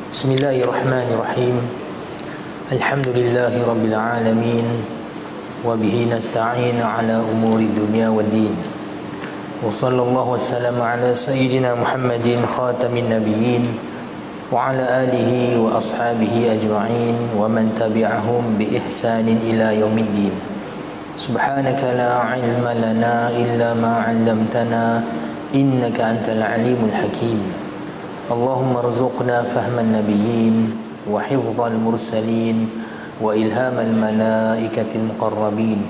Bismillahirrahmanirrahim. Alhamdulillahi rabbil alamin. Wa bihi nasta'in ala umuri dunya waddin. Wa sallallahu wassalamu ala sayyidina Muhammadin khatamin nabiyyin wa ala alihi wa ashabihi ajma'in wa man tabi'ahum bi ihsanin ila yaumiddin. Subhanaka la ilma lana illa ma 'allamtana innaka antal alimul hakim. Allahumma rzuqna fahman nabiyyin wa hifdzal mursalin wa ilhamal malaikatil muqarrabin.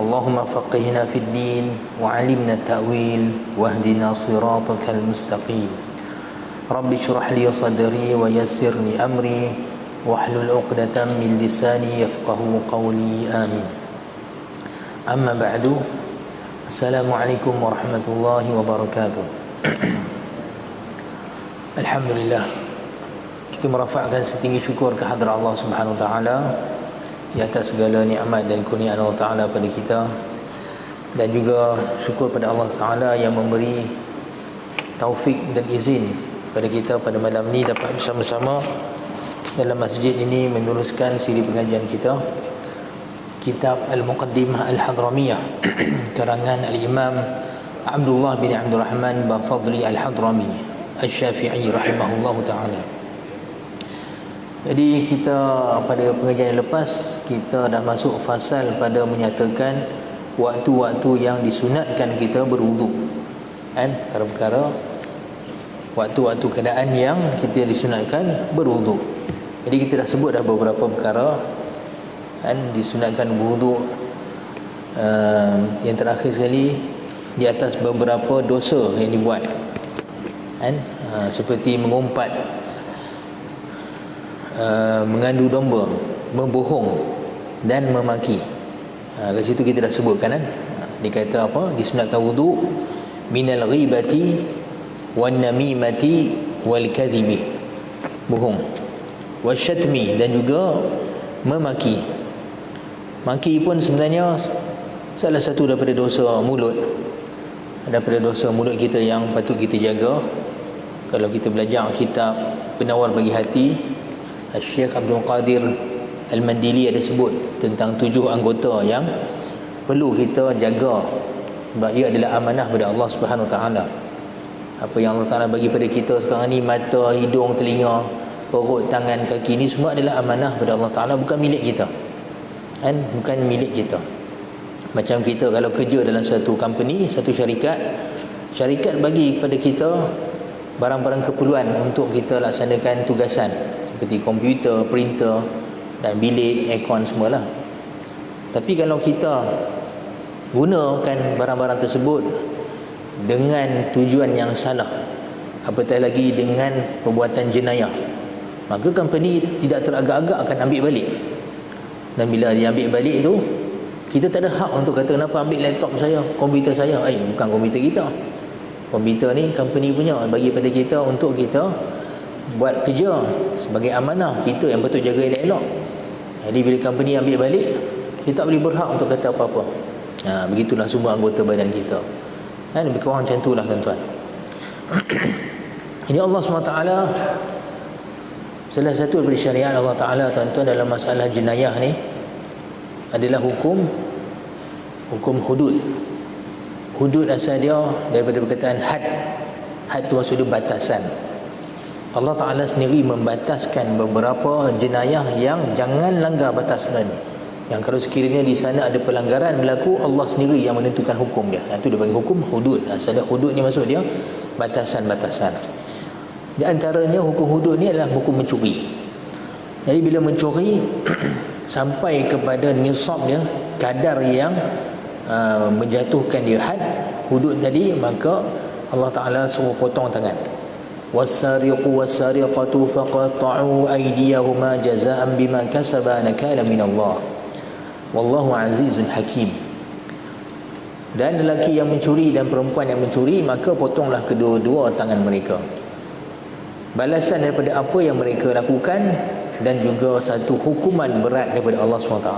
Allahumma faqihna fid din wa 'allimna ta'wil wahdina siratakal mustaqim. Rabbi shrah li sadri wa yassir li amri wahlul 'uqdatam min lisani yafqahu qawli. Amin. Amma ba'du. Assalamualaikum warahmatullahi wabarakatuh. Alhamdulillah, kita merafakkan setinggi syukur ke hadrat Allah Subhanahu wa taala di atas segala nikmat dan kurnia Allah taala pada kita, dan juga syukur pada Allah taala yang memberi taufik dan izin pada kita pada malam ini dapat bersama-sama dalam masjid ini meneruskan siri pengajian kita, kitab Al-Muqaddimah Al-Hadramiyah karangan Al-Imam Abdullah bin Abdul Rahman Bafadli Al-Hadrami Al-Syafi'i rahimahullahu ta'ala. Jadi kita pada pengajian yang lepas, kita dah masuk fasal pada menyatakan waktu-waktu yang disunatkan kita berwuduk, kan? Perkara-perkara waktu-waktu keadaan yang kita disunatkan berwuduk. Jadi kita dah sebut dah beberapa perkara, kan, disunatkan berwuduk. Yang terakhir sekali di atas beberapa dosa yang dibuat, kan, seperti mengumpat, mengandu domba, membohong dan memaki. Kat situ kita dah sebutkan, kan, dikata apa? Disunatkan wuduk minal ghibati wan namimati wal kadhibi, bohong, wasyatmi, dan juga memaki. Maki pun sebenarnya salah satu daripada dosa mulut, daripada dosa mulut kita yang patut kita jaga. Kalau kita belajar kitab Penawar Bagi Hati, Syekh Abdul Qadir Al-Mandili ada sebut tentang 7 anggota yang perlu kita jaga, sebab ia adalah amanah pada Allah Subhanahu Wa Taala. Apa yang Allah Taala bagi pada kita sekarang ni, mata, hidung, telinga, perut, tangan, kaki, ni semua adalah amanah pada Allah Taala, bukan milik kita, kan? Bukan milik kita. Macam kita kalau kerja dalam satu company, satu syarikat bagi kepada kita barang-barang keperluan untuk kita laksanakan tugasan, seperti komputer, printer dan bilik, aircon, semualah. Tapi kalau kita gunakan barang-barang tersebut dengan tujuan yang salah, apatah lagi dengan perbuatan jenayah, maka company tidak teragak-agak akan ambil balik. Dan bila dia ambil balik itu, kita tak ada hak untuk kata kenapa ambil laptop saya, komputer saya. Bukan komputer kita. Komputer ni company punya, bagi pada kita untuk kita buat kerja sebagai amanah, kita yang betul jaga elok-elok. Jadi bila company ambil balik, kita tak boleh berhak untuk kata apa-apa. Begitulah semua anggota badan kita, kan? Lebih kurang macam itulah, tuan-tuan. Ini Allah SWT, salah satu daripada syariat Allah Ta'ala, tuan-tuan, dalam masalah jenayah ni adalah hukum hudud. Hudud asal dia daripada perkataan had. Had tu maksud dia batasan. Allah Ta'ala sendiri membataskan beberapa jenayah yang jangan langgar batas tadi. Yang kalau sekiranya di sana ada pelanggaran berlaku, Allah sendiri yang menentukan hukum dia. Yang tu dia bagi hukum hudud. Asal dia hudud ni maksud dia batasan-batasan. Di antaranya hukum hudud ni adalah hukum mencuri. Jadi bila mencuri sampai kepada nisab dia, kadar yang menjatuhkan dia had, hudud tadi, maka Allah Ta'ala suruh potong tangan. Was-sariqu was-sariqatu faqata'u aydiyahuma jazaa'an bima kasaba nakalan min Allah. Wallahu azizun hakim. Dan lelaki yang mencuri dan perempuan yang mencuri, maka potonglah kedua-dua tangan mereka, balasan daripada apa yang mereka lakukan, dan juga satu hukuman berat daripada Allah SWT.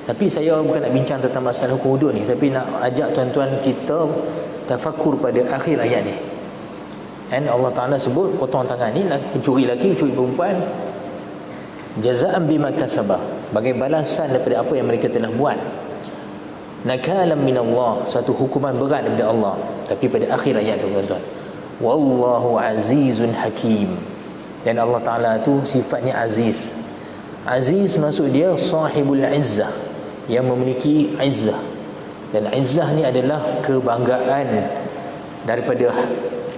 Tapi saya bukan nak bincang tentang masalah hukum hudud ni, tapi nak ajak tuan-tuan kita tafakkur pada akhir ayat ni. Dan Allah Ta'ala sebut potong tangan ni pencuri lelaki, pencuri perempuan, jazaan bima kasabah, sebagai balasan daripada apa yang mereka telah buat. Nakalam min Allah, satu hukuman berat daripada Allah. Tapi pada akhir ayat tu tuan-tuan, wallahu azizun hakim. Dan Allah Ta'ala tu sifatnya aziz. Aziz maksud dia sahibul izzah, yang memiliki izzah. Dan izzah ni adalah kebanggaan, daripada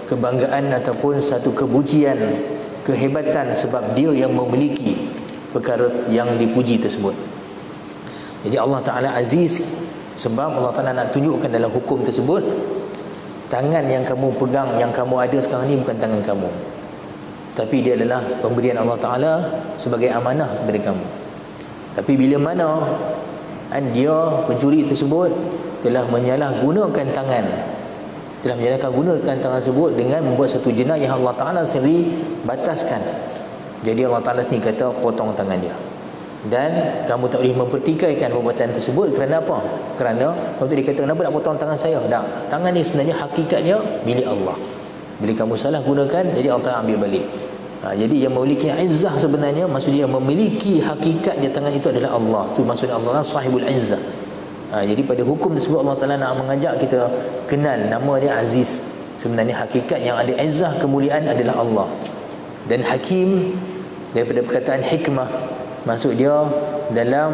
kebanggaan ataupun satu kepujian, kehebatan, sebab dia yang memiliki perkara yang dipuji tersebut. Jadi Allah Ta'ala aziz sebab Allah Ta'ala nak tunjukkan dalam hukum tersebut, tangan yang kamu pegang, yang kamu ada sekarang ni bukan tangan kamu, tapi dia adalah pemberian Allah Ta'ala sebagai amanah kepada kamu. Tapi bila mana dia pencuri tersebut telah menyalahgunakan tangan, telah menyalahgunakan tangan tersebut dengan membuat satu jenayah yang Allah Ta'ala sendiri bataskan. Jadi Allah Ta'ala sendiri kata potong tangan dia. Dan kamu tak boleh mempertikaikan perbuatan tersebut. Kerana apa? Kerana kalau dia kata kenapa nak potong tangan saya? Tak, tangan ni sebenarnya hakikatnya milik Allah. Bila kamu salah gunakan, jadi Allah Ta'ala ambil balik. Jadi yang memiliki izzah sebenarnya, maksudnya memiliki hakikatnya tangan itu adalah Allah. Itu maksudnya Allah sahibul izzah. Jadi pada hukum tersebut Allah Ta'ala nak mengajak kita kenal nama dia Aziz. Sebenarnya hakikat yang ada izzah, kemuliaan adalah Allah. Dan Hakim daripada perkataan hikmah, maksud dia dalam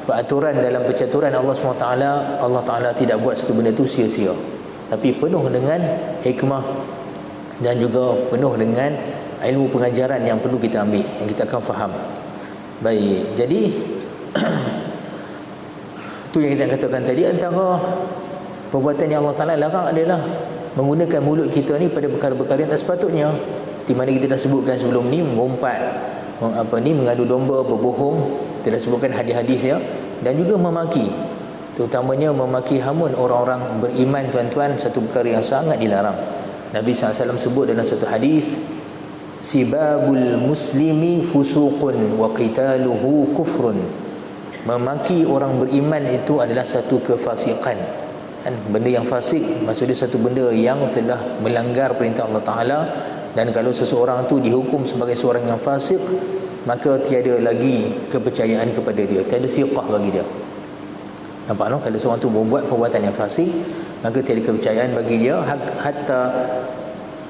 peraturan, dalam percaturan Allah SWT, Allah Ta'ala tidak buat satu benda tu sia-sia, tapi penuh dengan hikmah dan juga penuh dengan ilmu pengajaran yang perlu kita ambil, yang kita akan faham. Baik, jadi tu yang kita katakan tadi, antara perbuatan yang Allah Ta'ala larang adalah menggunakan mulut kita ni pada perkara-perkara yang tak sepatutnya. Seperti mana kita dah sebutkan sebelum ni, mengumpat, mengadu domba, berbohong, kita dah sebutkan hadis-hadis ya, dan juga memaki, terutamanya memaki hamun orang-orang beriman tuan-tuan, satu perkara yang sangat dilarang. Nabi SAW sebut dalam satu hadis, sibabul muslimi fusuqun wa qitaluhu kufrun. Memaki orang beriman itu adalah satu kefasikan. Benda yang fasik maksudnya satu benda yang telah melanggar perintah Allah Ta'ala. Dan kalau seseorang tu dihukum sebagai seorang yang fasik, maka tiada lagi kepercayaan kepada dia, tiada thiqah bagi dia. Nampak no? Kalau seorang tu membuat perbuatan yang fasik, maka tiada kepercayaan bagi dia, hatta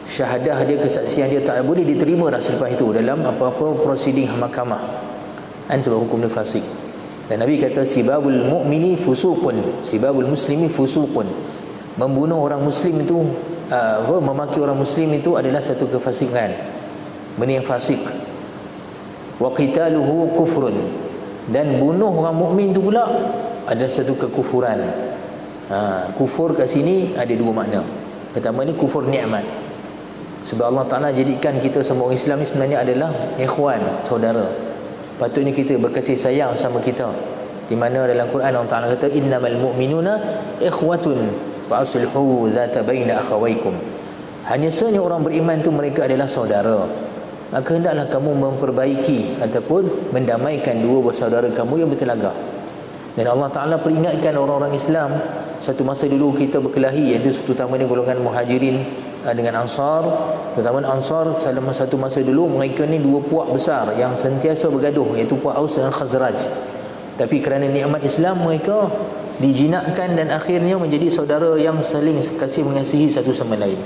syahadah dia, kesaksian dia tak boleh diterima dah selepas itu dalam apa-apa prosiding mahkamah, sebab hukum dia fasik. Dan Nabi kata sibabul mu'mini fusuqun, sibabul muslimi fusuqun. Membunuh orang muslim itu, memaki orang muslim itu adalah satu kefasikan, benda yang fasik. Wa qitaluhu kufrun, dan bunuh orang mukmin itu pula adalah satu kekufuran. Kufur kat sini ada dua makna. Pertama ni kufur nikmat, sebab Allah Ta'ala jadikan kita semua orang Islam ni sebenarnya adalah ikhwan, saudara. Patutnya kita berkasih sayang sama kita. Di mana dalam Quran Allah Ta'ala kata innamal mu'minuna ikhwatun fa aslihu zata baina akhawaykum. Hanya sahaja orang beriman tu mereka adalah saudara, maka hendaklah kamu memperbaiki ataupun mendamaikan dua bersaudara kamu yang bertelagah. Dan Allah Ta'ala peringatkan orang-orang Islam, satu masa dulu kita berkelahi, iaitu terutamanya golongan muhajirin dengan Ansar. Terutama Ansar dalam satu masa dulu, mereka ni dua puak besar yang sentiasa bergaduh, iaitu puak Aus dan Khazraj. Tapi kerana nikmat Islam, mereka dijinakkan dan akhirnya menjadi saudara yang saling kasih mengasihi satu sama lain.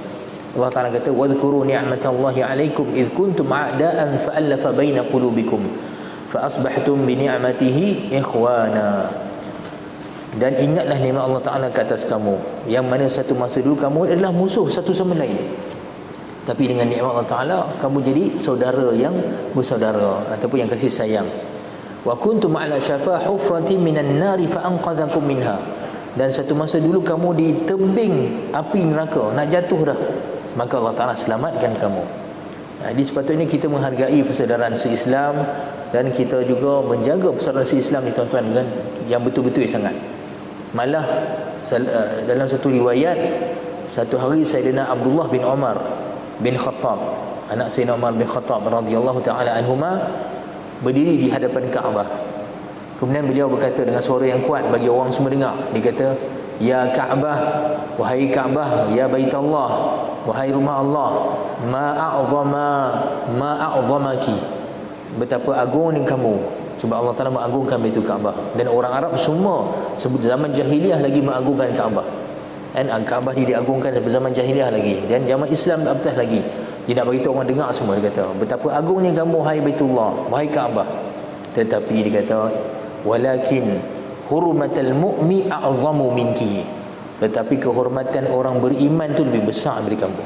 Allah Ta'ala kata wadhkuru ni'matallahi 'alaikum idh kuntum a'da'an fa'alafa baina qulubikum fa asbahtum bi ni'matihi ikhwana. Dan ingatlah nikmat Allah Ta'ala ke atas kamu, yang mana satu masa dulu kamu adalah musuh satu sama lain, tapi dengan nikmat Allah Ta'ala kamu jadi saudara yang bersaudara ataupun yang kasih sayang. Wa kuntum ala syafa hufratin minan nari fa anqadhakum minha. Dan satu masa dulu kamu di tebing api neraka, nak jatuh dah, maka Allah Ta'ala selamatkan kamu. Jadi sepatutnya kita menghargai persaudaraan se-Islam, dan kita juga menjaga persaudaraan se-Islam ni tuan-tuan dengan yang betul-betul sangat. Malah dalam satu riwayat, satu hari Sayyidina Abdullah bin Umar bin Khattab, anak Sayyidina Umar bin Khattab radhiyallahu ta'ala anhuma, berdiri di hadapan Kaabah. Kemudian beliau berkata dengan suara yang kuat bagi orang semua dengar. Dia kata, ya Ka'bah, wahai Ka'bah, ya Baitullah, wahai rumah Allah, ma a'zamaki, betapa agung kamu. Sebab Allah Ta'ala mengagungkan Baitul Kaabah. Dan orang Arab semua sebut zaman jahiliah lagi mengagungkan Kaabah. Dan Kaabah diagungkan zaman jahiliah lagi. Dan zaman Islam tak betul lagi. Dia nak beritahu orang dengar semua. Dia kata, betapa agungnya kamu wahai Baitullah, wahai Kaabah. Tetapi dia kata, walakin hurmatal mu'mi a'zamu minki. Tetapi kehormatan orang beriman tu lebih besar daripada kamu.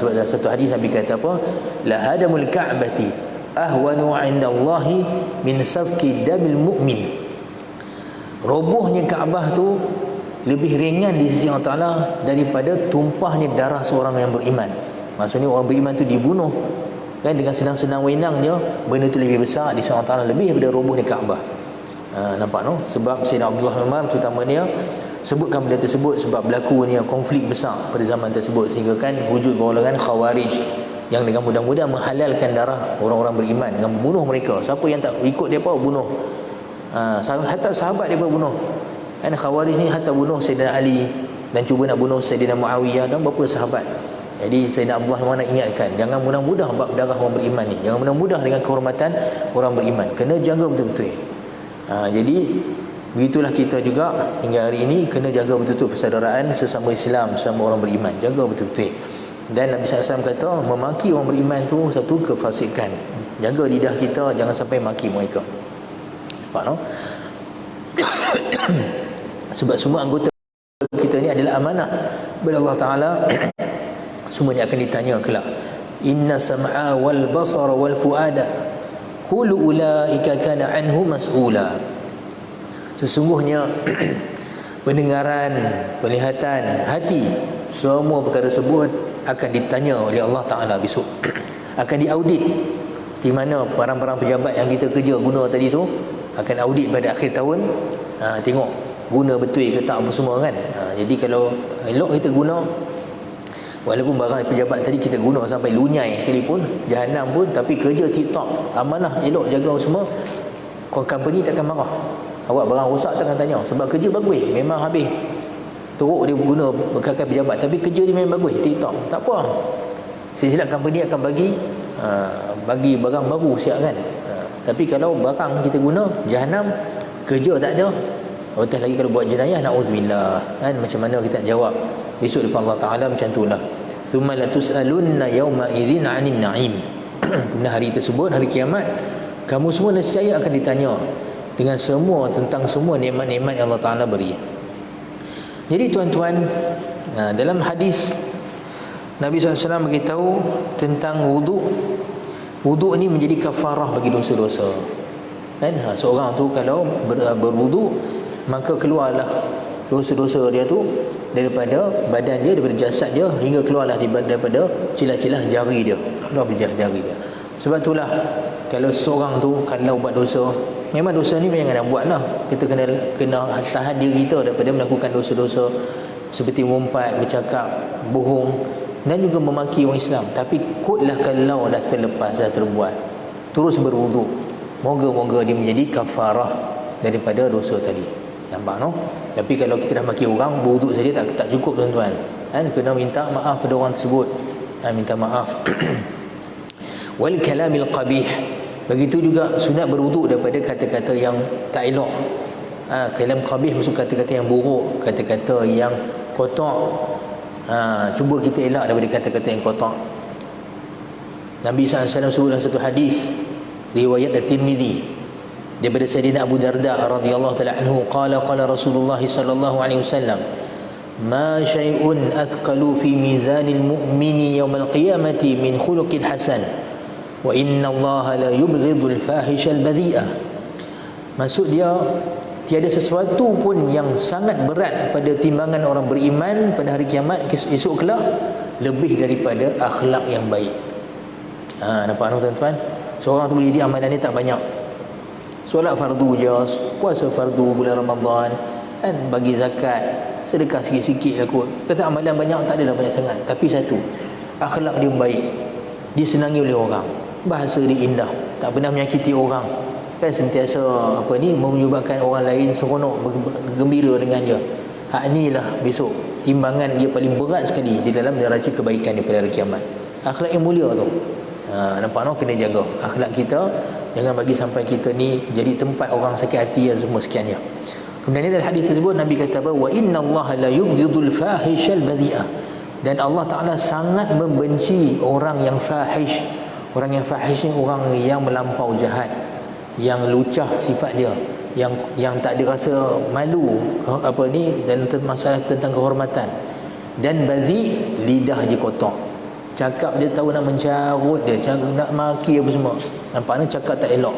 Sebab dalam satu hadis Nabi kata apa? La hadamul ka'bati ahwanu 'indallahi min safki damil mu'min. Robohnya Kaabah tu lebih ringan di sisi Allah Ta'ala daripada tumpahnya darah seorang yang beriman. Maksudnya orang beriman tu dibunuh kan dengan senang-senang wenangnya, benda tu lebih besar di sisi Allah Ta'ala, lebih daripada robohnya Kaabah. Nampak no? Sebab Sayyidina Abdullah bin Umar terutamanya sebutkan benda tersebut sebab berlakunya konflik besar pada zaman tersebut, sehingga kan wujud golongan Khawarij yang dengan mudah-mudah menghalalkan darah orang-orang beriman dengan membunuh mereka. Siapa yang tak ikut dia apa bunuh. Hatta sahabat dia pun bunuh. Kan Khawarij ni hatta bunuh Sayyidina Ali dan cuba nak bunuh Sayyidina Muawiyah dan beberapa sahabat. Jadi Sayyidina Abdullah mana ingatkan, jangan mudah-mudah bab darah orang beriman ni. Jangan mudah-mudah dengan kehormatan orang beriman. Kena jaga betul-betul. Jadi begitulah kita juga hingga hari ini kena jaga betul-betul persaudaraan sesama Islam, sesama orang beriman. Jaga betul-betul. Dan Nabi SAW kata, memaki orang beriman tu satu kefasikan. Jaga lidah kita jangan sampai maki mereka. Nampak no? Sebab semua anggota kita ni adalah amanah kepada Allah Ta'ala. Semuanya akan ditanya kelak. Inna sam'a wal basara wal fuada kullu ulaika kana anhu mas'ula. Sesungguhnya pendengaran, penglihatan, hati, semua perkara tersebut akan ditanya oleh Allah Ta'ala besok. Akan diaudit. Di mana barang-barang pejabat yang kita kerja guna tadi tu akan audit pada akhir tahun. Tengok guna betul ke tak apa semua kan. Jadi kalau elok kita guna, walaupun barang pejabat tadi kita guna sampai lunyai sekalipun, jahanam pun, tapi kerja tip-top, amanah, elok, jaga semua, company takkan marah. Awak barang rosak takkan tanya. Sebab kerja bagus, memang habis. Teruk dia guna bekalkan pejabat, tapi kerja dia memang bagus, TikTok, tak apa. Silsilah company akan bagi barang baru siap kan. Tapi kalau barang kita guna jahanam, kerja tak ada, apatah lagi kalau buat jenayah, na'udzubillah kan. Macam mana kita nak jawab besok depan Allah Ta'ala? Macam itulah. Thumma latus'alunna yawma idzin 'anil na'im. Kemudian hari tersebut, hari kiamat, kamu semua nescaya akan ditanya dengan semua tentang semua nikmat-nikmat yang Allah Ta'ala beri. Jadi tuan-tuan, dalam hadis Nabi SAW beritahu tentang wuduk. Wuduk ni menjadi kafarah bagi dosa-dosa kan. Seorang tu kalau berwuduk, maka keluarlah dosa-dosa dia tu daripada badan dia, daripada jasad dia, hingga keluarlah daripada celah-celah jari dia, keluar dari jari dia. Sebab itulah kalau seorang tu kalau buat dosa, memang dosa ni jangan nak buat lah. Kita kena tahan diri kita daripada melakukan dosa-dosa seperti mengumpat, bercakap, bohong dan juga memaki orang Islam. Tapi kotlah kalau dah terlepas, dah terbuat, terus berwuduk, moga-moga dia menjadi kafarah daripada dosa tadi. Nampak no? Tapi kalau kita dah maki orang, berwuduk saja tak cukup tuan-tuan kan? Kena minta maaf pada orang tersebut. Minta maaf. Wal kalamil qabih. Begitu juga sunat berwuduk daripada kata-kata yang tak elok. Kalam qabih maksud kata-kata yang buruk, kata-kata yang kotor. Cuba kita elak daripada kata-kata yang kotor. Nabi SAW sebut dalam satu hadis riwayat At-Tirmidzi daripada Sayyidina Abu Darda radhiyallahu taala anhu, qala Rasulullah sallallahu alaihi wasallam, ma syai'un athqalu fi mizanil mu'mini yawmal qiyamati min khuluqin hasan wa inna Allah la yubghidul fahishal badhi'ah. Maksud dia, tiada sesuatu pun yang sangat berat pada timbangan orang beriman pada hari kiamat esok kelak lebih daripada akhlak yang baik. Nampak tuan-tuan? Seorang tu boleh jadi amalan ni tak banyak, solat fardu je, puasa fardu bulan Ramadan kan, bagi zakat, sedekah sikit-sikit lah kot. Kata amalan banyak tak adalah banyak sangat, tapi satu, akhlak dia baik, disenangi oleh orang, bahasa dia indah, tak pernah menyakiti orang kan, sentiasa menyebabkan orang lain seronok, gembira dengan dia. hak ni lah besok timbangan dia paling berat sekali di dalam neraca kebaikan di pada hari kiamat. Akhlak yang mulia tu. Nampak no, kena jaga akhlak kita, jangan bagi sampai kita ni jadi tempat orang sakit hati dan semua sekiannya. Kemudian dalam hadis tersebut Nabi kata apa? Wa innallaha la yubghidul fahishal badhi'ah. Dan Allah Taala sangat membenci orang yang fahish. Orang yang fahish ni orang yang melampau jahat, yang lucah sifat dia, yang tak ada rasa malu apa ni dalam masalah tentang kehormatan. Dan badhi, lidah dia kotor. Cakap dia tahu nak mencarut dia, nak maki apa semua. Nampak ni cakap tak elok.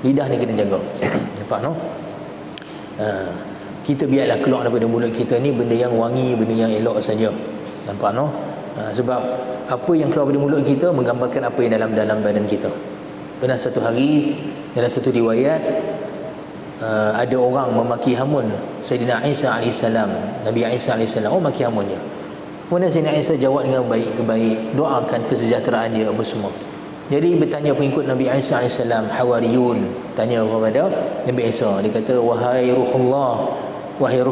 Lidah ni kena jaga. Nampak no? Kita biarlah keluar daripada mulut kita ni benda yang wangi, benda yang elok saja. Nampak no? Sebab apa yang keluar dari mulut kita menggambarkan apa yang dalam badan kita. Pernah satu hari dalam satu riwayat ada orang memaki hamun Sayyidina Isa AS, Nabi Isa AS, maki hamun dia. Kemudian Sayyidina Isa jawab dengan baik-baik, doakan kesejahteraan dia apa semua. Jadi bertanya pengikut Nabi Isa AS, Hawariyun, tanya kepada Nabi Isa, dia kata, wahai ruh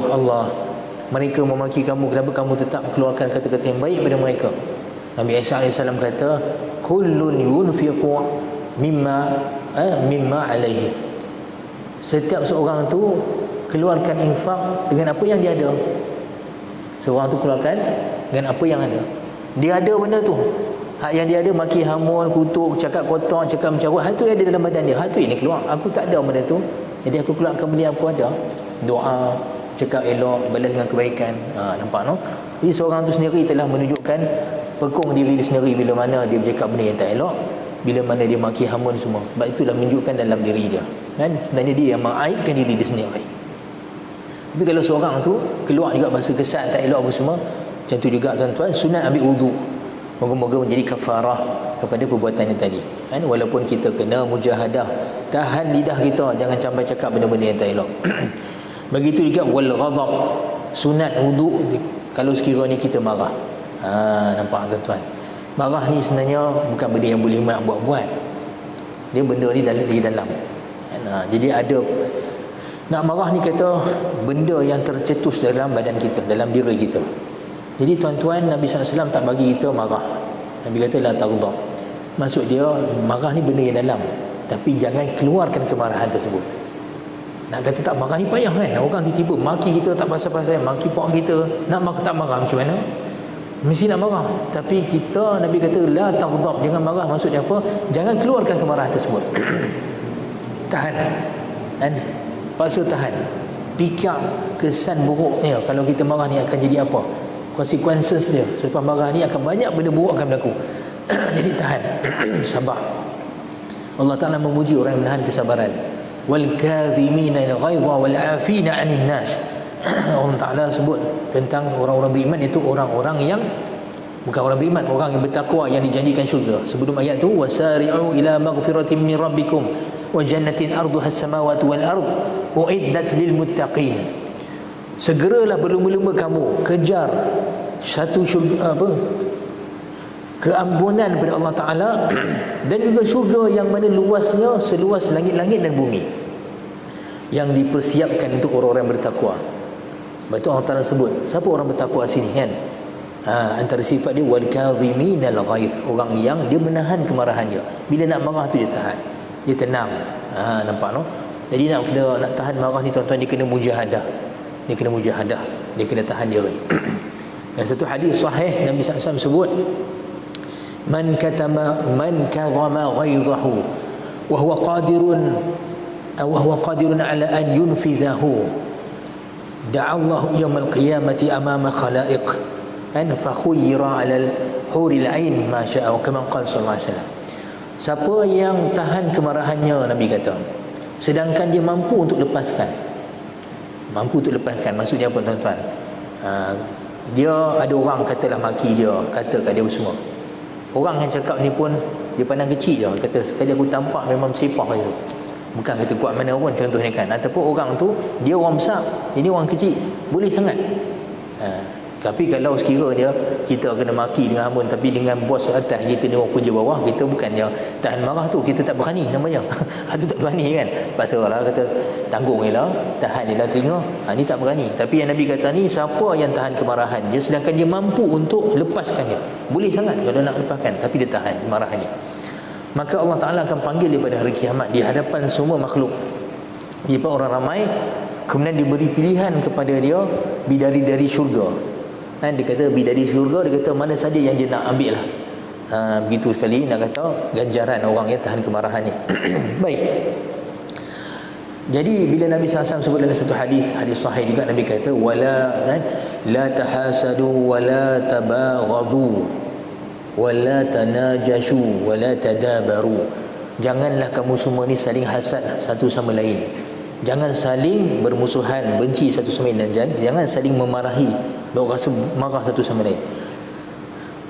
Allah, mereka memaki kamu, kenapa kamu tetap keluarkan kata-kata yang baik pada mereka? Nabi Isa AS kata, kullun yunfiqu mimma alaihi. Setiap seorang tu keluarkan infak dengan apa yang dia ada. Seorang tu keluarkan dengan apa yang ada. Dia ada benda tu. Hak yang dia ada maki hamun, kutuk, cakap kotor, cakap mencarut, hak tu yang ada dalam badan dia. Hak tu ini keluar. Aku tak ada benda tu. Jadi aku keluarkan benda yang aku ada. Doa, cakap elok, balas dengan kebaikan. Nampak no? Jadi seorang tu sendiri telah menunjukkan pekung diri dia sendiri bila mana dia bercakap benda yang tak elok, bila mana dia maki hamun semua. Sebab itulah menunjukkan dalam diri dia. Kan? Sebenarnya dia yang mengaibkan diri dia sendiri. Tapi kalau seorang tu keluar juga bahasa kesat, tak elok apa semua, macam tu juga tuan-tuan, sunat ambil wudu. Moga-moga menjadi kafarah kepada perbuatan yang tadi. Kan? Walaupun kita kena mujahadah, tahan lidah kita, jangan sampai cakap benda-benda yang tak elok. Begitu juga wal ghadab, sunat wudu kalau sekiranya kita marah. Nampak tuan-tuan, marah ni sebenarnya bukan benda yang boleh nak buat-buat. Dia benda ni di dalam. Jadi ada nak marah ni kata benda yang tercetus dalam badan kita, dalam diri kita. Jadi tuan-tuan, Nabi SAW tak bagi kita marah. Nabi kata la taghdab. Maksud dia marah ni benda yang dalam, tapi jangan keluarkan kemarahan tersebut. Nak kata tak marah ni payah kan? Orang tiba-tiba maki kita tak pasal-pasal, maki pak kita, nak marah tak marah macam mana? Mesti nak marah. Tapi kita, Nabi kata la taghdab, jangan marah. Maksud dia apa? Jangan keluarkan kemarahan tersebut. Tahan. Dan paksa tahan. Pikir kesan buruknya kalau kita marah ni akan jadi apa? Consequences dia selepas marah ni akan banyak benda buruk akan berlaku. Jadi tahan. Sabar. Allah Ta'ala memuji orang yang menahan kesabaran. Wal kadhimina al-ghaidha wal 'afina 'anil nas. Allah Ta'ala sebut tentang orang-orang beriman, itu orang-orang yang bukan orang beriman, orang yang bertakwa yang dijanjikan syurga. Sebelum ayat tu, wasari'u ila maghfiratin min rabbikum wa jannatin arduha as-samawati wal ard uiddat lil muttaqin. Segeralah berlumba-lumba kamu kejar satu syurga, keampunan daripada Allah Ta'ala dan juga syurga yang mana luasnya seluas langit-langit dan bumi, yang dipersiapkan untuk orang-orang yang bertakwa. Sebab itu Allah Ta'ala sebut siapa orang bertakwa sini kan? Antara sifat dia wal kadhiminal ghaidh, orang yang dia menahan kemarahan dia. Bila nak marah tu dia tahan, dia tenang. Nampak no? Jadi nak tahan marah ni tuan-tuan, dia kena mujahadah. Dia kena mujahadah, dia kena tahan diri. Dan satu hadis sahih Nabi SAW sebut, man kadhama ghaidhahu wa huwa qadirun ala an yunfidhahu da'allahu yawmal qiyamati amama khalaiq an fa khuyyira 'ala al-huril 'ain ma syaa, kama qala sallallahu alaihi wasallam. Siapa yang tahan kemarahannya, Nabi kata, sedangkan dia mampu untuk lepaskan. Maksudnya apa tuan-tuan? Dia ada orang katalah maki dia, kata kat dia semua. Orang yang cakap ni pun dia pandang kecil je, kata sekali aku tampak memang sepah itu. Bukan kata kuat mana pun contohnya kan. Ataupun orang tu dia orang besar, ini orang kecil, boleh sangat. Tapi kalau sekiranya kita kena maki dengan hamun, tapi dengan bos atas kita ni orang kerja bawah, kita bukannya tahan marah tu, kita tak berani namanya. Itu tak berani kan. Pasal kata tanggung jelah, tahan jelah telinga. Ni tak berani. Tapi yang Nabi kata ni, siapa yang tahan kemarahan dia sedangkan dia mampu untuk lepaskannya. Boleh sangat kalau nak lepaskan, tapi dia tahan kemarahannya. Maka Allah Ta'ala akan panggil daripada hari kiamat di hadapan semua makhluk. Di depan orang ramai, kemudian diberi pilihan kepada dia bidari dari syurga. Dia kata bidari syurga, dia kata mana saja yang dia nak ambil lah. Begitu sekali nak kata ganjaran orang yang tahan kemarahan ni. Baik. Jadi bila Nabi SAW sebut dalam satu hadis sahih juga, Nabi kata wala la tahasadu wala tabaghadu wala tanajashu wala tadabaru. Janganlah kamu semua ni saling hasad satu sama lain. Jangan saling bermusuhan, benci satu sama lain, dan jangan saling memarahi, rasa marah satu sama lain.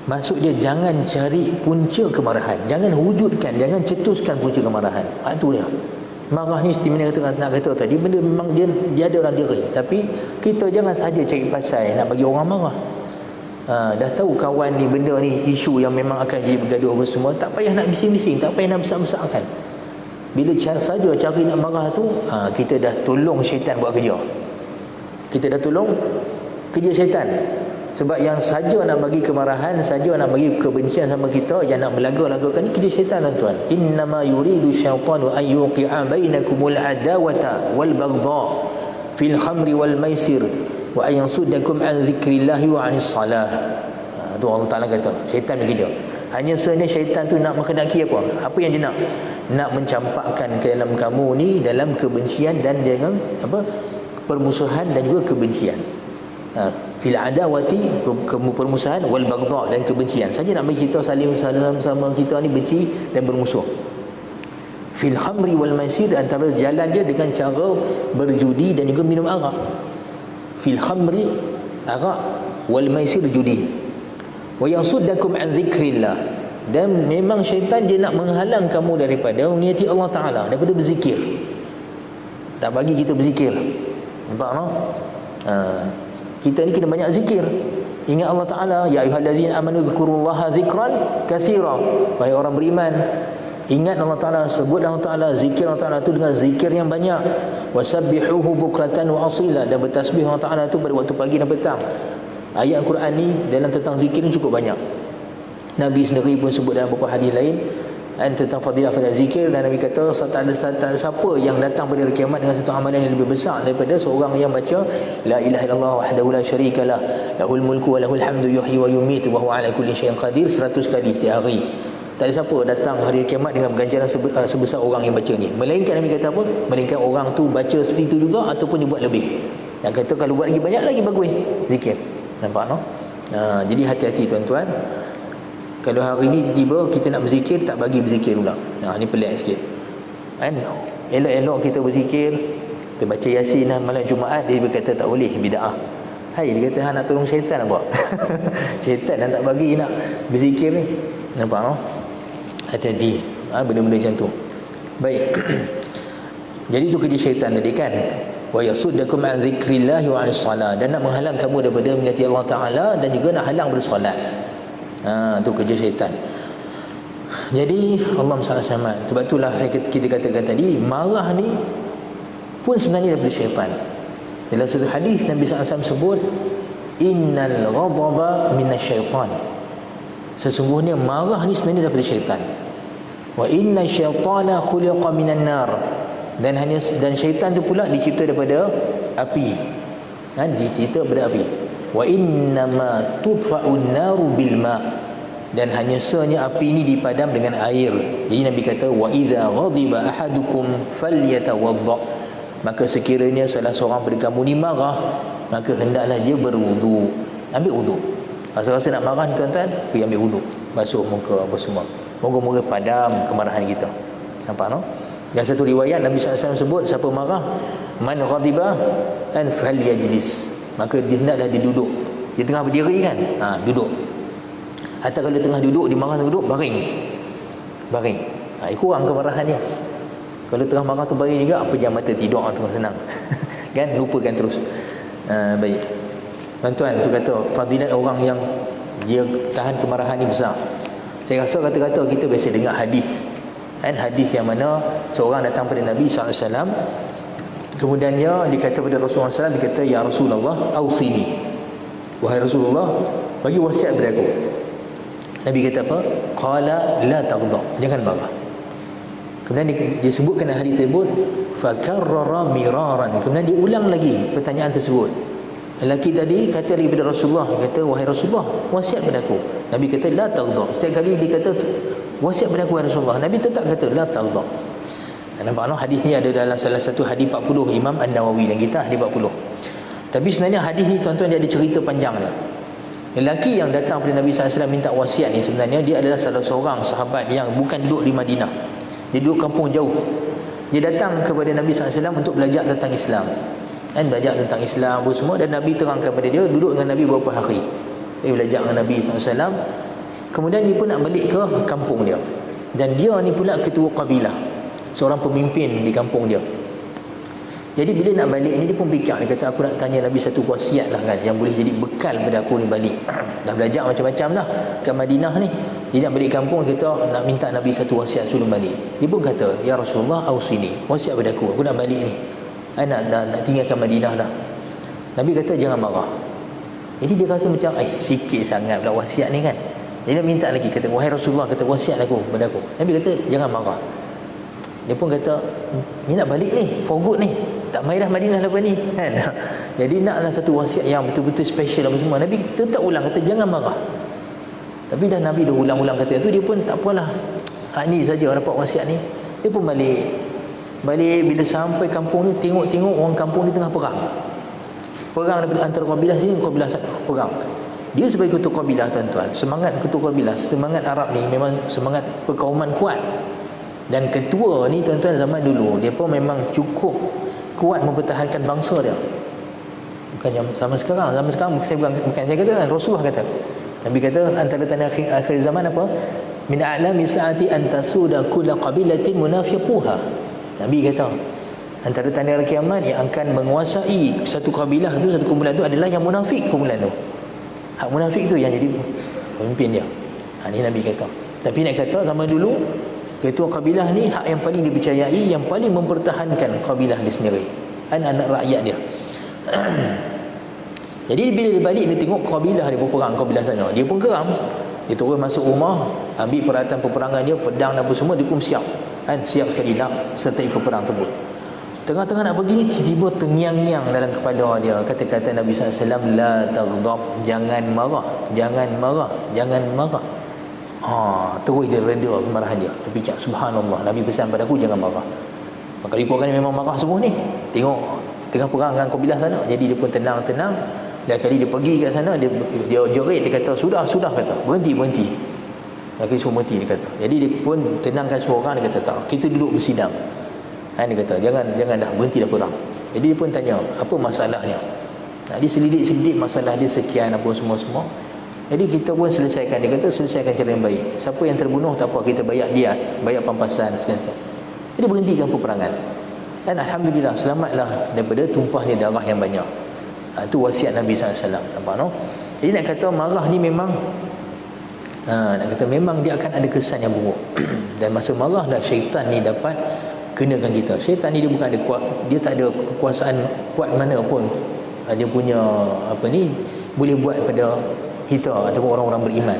Maksud dia jangan cari punca kemarahan, jangan wujudkan, jangan cetuskan punca kemarahan. Itu dia. Marah ni istimewa nak kata tadi, benda memang dia ada dalam diri, tapi kita jangan saja cari pasal nak bagi orang marah. Dah tahu kawan ni, benda ni isu yang memang akan jadi bergaduh apa semua, tak payah nak bising-bising, tak payah nak besar-besarkan. Bila saja cari nak marah tu, kita dah tolong syaitan buat kerja. Kita dah tolong kerja syaitan. Sebab yang saja nak bagi kemarahan, saja nak bagi kebencian sama kita, yang nak melaga-lagakan ni kerja syaitan, tuan-tuan. Innama yuridu syaitanu an yuqi'a bainakumul adawata wal baghdha fil khamri wal maisir wa an yasuddakum an dzikrillahi wa anis salah. Tu Allah Ta'ala kata syaitan bekerja. Hanya sebenarnya syaitan tu nak menghendaki apa? Apa yang dia nak? Nak mencampakkan ke dalam kamu ni dalam kebencian dan dengan apa? Permusuhan dan juga kebencian. Fil adawati, permusuhan, wal baghdha, dan kebencian. Saja nak bagi kita saling sama kita ni benci dan bermusuh. Fil khamri wal maisir, antara jalan dia dengan cara berjudi dan juga minum arak. Fil khamri, arak, wal maisir, judi. Wa yasuddakum an dzikrillah, dan memang syaitan dia nak menghalang kamu daripada mengingati Allah Ta'ala, daripada berzikir. Tak bagi kita berzikir. Nampak no? Kita ni kena banyak zikir. Ingat Allah Ta'ala, ya ayyuhallazina amanu dzkurullaha dzikran katsira. Wahai orang beriman, ingat Allah Ta'ala, sebutlah Allah Ta'ala, zikir Allah Ta'ala tu dengan zikir yang banyak. Wasabbihuhu bukratan wa asila, dan bertasbih Allah Ta'ala tu pada waktu pagi dan petang. Ayat Al-Quran ni dalam tentang zikir ni cukup banyak. Nabi sendiri pun sebut dalam beberapa hadis lain tentang fadilah zikir, dan Nabi kata tak ada siapa yang datang pada hari kiamat dengan satu amalan yang lebih besar daripada seorang yang baca la ilaha illallah wahdahu la syarikalah lahul mulku wa lahul hamdu yuhyi wa yumiitu wa huwa ala kulli syai'in qadir 100 kali setiap hari. Tak ada siapa datang hari kiamat dengan ganjaran sebesar orang yang baca ni. Melainkan Nabi kata apa? Melainkan orang tu baca seperti itu juga ataupun dia buat lebih. Dan kata kalau buat lagi banyak lagi bagus zikir. Nampak no? Jadi hati-hati tuan-tuan. Kalau hari ni tiba-tiba kita nak berzikir, tak bagi berzikir pula. Ni pelik sikit. Kan? Elok-elok kita berzikir, kita baca Yasin malam Jumaat, dia berkata tak boleh, bid'ah. Hai, dia kata nak tolong syaitan apa? Syaitan yang tak bagi nak berzikir ni. Nampak no? Hati-hati. Benda-benda macam tu. Baik. Jadi tu kerja syaitan tadi kan. Wa yasuddakum an dzikrillah wa anis salah, dan nak menghalang kamu daripada mengingati Allah Ta'ala, dan juga nak halang bersolat. Tu kerja syaitan. Jadi Allah SWT, sebab itulah kita katakan tadi, marah ni pun sebenarnya daripada syaitan. Dalam satu hadis Nabi SAW sebut innal ghadaba minasyaitan, sesungguhnya marah ni sebenarnya daripada syaitan. Wa inna syaitana khuliqa minan nar, dan syaitan tu pula dicipta daripada api. Dicipta daripada api. Wa innama tudfa'un naru bil ma', dan hanya senya api ini dipadam dengan air. Jadi Nabi kata wa idza ghadiba ahadukum falyatawadda, maka sekiranya salah seorang daripada kamu ni marah, maka hendaklah dia berwudu. Ambil wudu. Rasa-rasa nak marah tuan-tuan, pergi ambil wudu, basuh muka apa semua. Moga-moga padam kemarahan kita. Nampak no? Yang satu riwayat Nabi SAW sebut, siapa marah, man ghadiba an falyajlis, maka dia hendaklah dia duduk. Dia tengah berdiri kan, duduk. Atau kalau dia tengah duduk, dia marah duduk, baring. Kurang kemarahan dia. Kalau tengah marah tu baring juga, apa jam mata tidur tu senang. Kan, lupakan terus. Baik. Tuan-tuan, tu kata fadilat orang yang dia tahan kemarahan ni besar. Saya rasa kata-kata kita biasa dengar hadis. Kan, hadis yang mana seorang datang pada Nabi SAW, kemudian dia kata pada Rasulullah SAW, dia kata, ya Rasulullah ausini, wahai Rasulullah, bagi wasiat pada aku. Nabi kata apa? Qala la taghdab, jangan marah. Kemudian dia sebutkan hadis tersebut, fakarrara miraran, kemudian dia ulang lagi pertanyaan tersebut. Lelaki tadi kata lagi kepada Rasulullah, kata, wahai Rasulullah, wasiat pada aku. Nabi kata la taghdab. Setiap kali dia kata wasiat pada aku, wahai Rasulullah, Nabi tetap kata la taghdab. Nampak no? Hadis ni ada dalam salah satu hadis 40 Imam An-Nawawi, dan kita hadis 40. Tapi sebenarnya hadis ni tuan-tuan, dia ada cerita panjang dia. Lelaki yang datang kepada Nabi SAW minta wasiat ni, sebenarnya dia adalah salah seorang sahabat yang bukan duduk di Madinah. Dia duduk kampung jauh. Dia datang kepada Nabi SAW untuk belajar tentang Islam. Dan belajar tentang Islam apa semua, dan Nabi terangkan kepada dia, duduk dengan Nabi beberapa hari. Dia belajar dengan Nabi SAW. Kemudian dia pun nak balik ke kampung dia. Dan dia ni pula ketua kabilah, seorang pemimpin di kampung dia. Jadi bila nak balik ni, dia pun fikir, dia kata, aku nak tanya Nabi satu wasiat lah kan, yang boleh jadi bekal pada aku ni balik. Dah belajar macam-macam dah ke Madinah ni, dia nak balik kampung, dia kata nak minta Nabi satu wasiat sebelum balik. Dia pun kata, ya Rasulullah ausini, wasiat pada aku nak balik ni, nak tinggalkan Madinah dah. Nabi kata jangan marah. Jadi dia rasa macam sikit sangat pula wasiat ni kan. Dia nak minta lagi, kata wahai Rasulullah, kata wasiat aku pada aku. Nabi kata jangan marah. Dia pun kata ni nak balik ni, for good ni, tak main dah Madinah lepas ni kan. Jadi naklah satu wasiat yang betul-betul special apa semua. Nabi tetap ulang, kata jangan marah. Tapi dah Nabi dah ulang-ulang kata tu, dia pun tak apalah, ni saja dapat wasiat ni. Dia pun balik. Bila sampai kampung ni, tengok-tengok orang kampung ni tengah perang daripada antara kabilah sini kabilah sana, perang. Dia sebagai ketua kabilah, tuan-tuan, semangat ketua kabilah, semangat Arab ni memang semangat perkauman kuat. Dan ketua ni tuan-tuan zaman dulu, dia pun memang cukup kuat mempertahankan bangsa dia. Bukan sama sekarang. Zaman sekarang bukan saya kata kan, Rasulullah kata. Nabi kata antara tanda akhir zaman apa? Min a'lami sa'ati an tasuda kulla qabilatin munafiquha. Nabi kata antara tanda hari kiamat yang akan menguasai satu kabilah tu, satu kumpulan tu adalah yang munafik kumpulan tu. Hak munafik tu yang jadi pemimpin dia. Ni Nabi kata. Tapi nak kata zaman dulu, ketua kabilah ni hak yang paling dipercayai, yang paling mempertahankan kabilah dia sendiri, anak-anak rakyat dia. Jadi bila dia balik, dia tengok kabilah dia berperang, kabilah sana, dia pun geram. Dia terus masuk rumah, ambil peralatan peperangan dia, pedang dan apa semua, dia pun siap siap sekali nak sertai peperang tersebut. Tengah-tengah nak pergi ni, tiba-tiba terngiang-ngiang dalam kepala dia kata-kata Nabi SAW, la taghdab, jangan marah, jangan marah, jangan marah. Terus dia reda kemarahan dia. Terfikir, subhanallah, Nabi pesan pada aku jangan marah. Maka ikutkan memang marah semua ni. Tengok tengah perang dengan kabilah sana. Jadi dia pun tenang-tenang. Dan kali dia pergi kat sana, dia jerit, dia kata sudah kata, berhenti. Lagi semua berhenti, dia kata. Jadi dia pun tenangkan semua orang, dia kata tak, kita duduk bersidang. Dia kata jangan dah, berhenti dah perang. Jadi dia pun tanya apa masalahnya. Dia selidik masalah dia sekian apa semua. Jadi kita pun selesaikan. Dia kata selesaikan cara yang baik. Siapa yang terbunuh tak apa, kita bayar dia, bayar pampasan sekian-sekian. Jadi berhentikan peperangan. Dan alhamdulillah selamatlah daripada tumpahnya darah yang banyak. Itu wasiat Nabi SAW. Nampak no? Jadi nak kata marah ni memang memang dia akan ada kesan yang buruk. Dan masa marah dah syaitan ni dapat kenakan kita. Syaitan ni dia bukan ada kuat, dia tak ada kekuasaan kuat mana pun. Dia punya boleh buat pada kita ataupun orang-orang beriman.